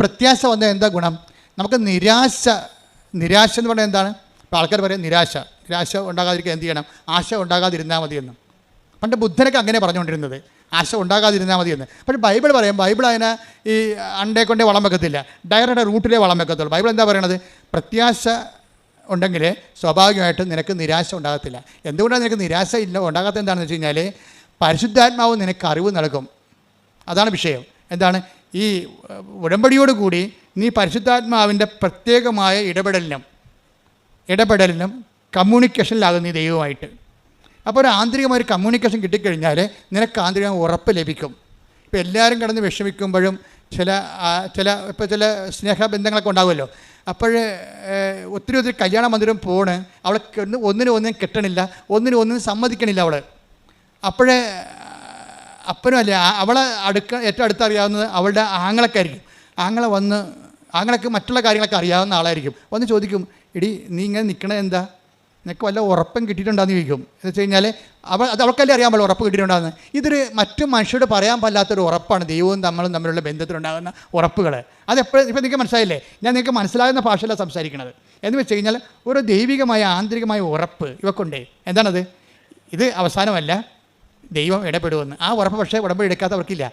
പ്രത്യാശ വന്നാൽ എന്താ ഗുണം? നമുക്ക് നിരാശ എന്ന് പറഞ്ഞാൽ എന്താണ്? ഇപ്പോൾ ആൾക്കാർ പറയും നിരാശ ഉണ്ടാകാതിരിക്കാൻ എന്ത് ചെയ്യണം? ആശ ഉണ്ടാകാതിരുന്നാൽ മതിയെന്ന്. പണ്ട് ബുദ്ധനൊക്കെ അങ്ങനെ പറഞ്ഞുകൊണ്ടിരുന്നത്, ആശ ഉണ്ടാകാതിരുന്നാൽ മതിയെന്ന്. പക്ഷേ ബൈബിൾ പറയും, ബൈബിൾ അതിനെ ഈ അണ്ടേ കൊണ്ടേ വളം വെക്കത്തില്ല, ഡയറക്റ്റ് റൂട്ടിലേ വളം വെക്കത്തുള്ളൂ. ബൈബിൾ എന്താ പറയണത്? പ്രത്യാശ ഉണ്ടെങ്കിൽ സ്വാഭാവികമായിട്ടും നിനക്ക് നിരാശ ഉണ്ടാകത്തില്ല. എന്തുകൊണ്ടാണ് നിനക്ക് നിരാശ ഉണ്ടാകാത്തത്? എന്താണെന്ന് വെച്ച് കഴിഞ്ഞാൽ പരിശുദ്ധാത്മാവ് നിനക്ക് അറിവ് നൽകും. അതാണ് വിഷയം. എന്താണ്? ഈ ഉടമ്പടിയോടുകൂടി നീ പരിശുദ്ധാത്മാവിൻ്റെ പ്രത്യേകമായ ഇടപെടലിനും കമ്മ്യൂണിക്കേഷനിലാകും നീ ദൈവമായിട്ട്. അപ്പോൾ ഒരു ആന്തരികമായ ഒരു കമ്മ്യൂണിക്കേഷൻ കിട്ടിക്കഴിഞ്ഞാൽ നിനക്ക് ആന്തരികമായ ഉറപ്പ് ലഭിക്കും. ഇപ്പോൾ എല്ലാവരും കിടന്ന് വിഷമിക്കുമ്പോഴും ചില സ്നേഹബന്ധങ്ങളൊക്കെ ഉണ്ടാകുമല്ലോ. അപ്പോൾ ഒത്തിരി കല്യാണ മന്ദിരം പോണ്, അവളെ ഒന്നിനും കിട്ടണില്ല, ഒന്നിനും സമ്മതിക്കണില്ല അവൾ. അപ്പോഴേ അപ്പനും അല്ലേ, അവളെ ഏറ്റവും അടുത്തറിയാവുന്നത് അവളുടെ ആങ്ങളൊക്കെ ആയിരിക്കും. ആങ്ങളൊക്കെ മറ്റുള്ള കാര്യങ്ങളൊക്കെ അറിയാവുന്ന ആളായിരിക്കും. വന്ന് ചോദിക്കും, എടി നീ ഇങ്ങനെ നിൽക്കണത് എന്താ? നിനക്ക് വല്ല ഉറപ്പം കിട്ടിയിട്ടുണ്ടാന്ന് ചോദിക്കും. എന്ന് വെച്ച് കഴിഞ്ഞാൽ അവൾക്കല്ലേ അറിയാൻ പാടില്ല ഉറപ്പ് കിട്ടിയിട്ടുണ്ടാകുന്നത്. ഇതൊരു മറ്റു മനുഷ്യരോട് പറയാൻ പാടില്ലാത്തൊരു ഉറപ്പാണ് ദൈവവും നമ്മളും തമ്മിലുള്ള ബന്ധത്തിലുണ്ടാകുന്ന ഉറപ്പുകൾ. അതെപ്പോഴും ഇപ്പോൾ നിങ്ങൾക്ക് മനസ്സിലായില്ലേ? ഞാൻ നിങ്ങൾക്ക് മനസ്സിലാകുന്ന ഭാഷയിലാണ് സംസാരിക്കുന്നത്. എന്ന് വെച്ച് കഴിഞ്ഞാൽ ഒരു ദൈവികമായ ആന്തരികമായ ഉറപ്പ് ഇവക്കുണ്ടേ. എന്താണത്? ഇത് അവസാനമല്ല, ദൈവം ഇടപെടുമെന്ന്. ആ ഉറപ്പ് പക്ഷേ ഉടമ്പടി എടുക്കാത്തവർക്കില്ല.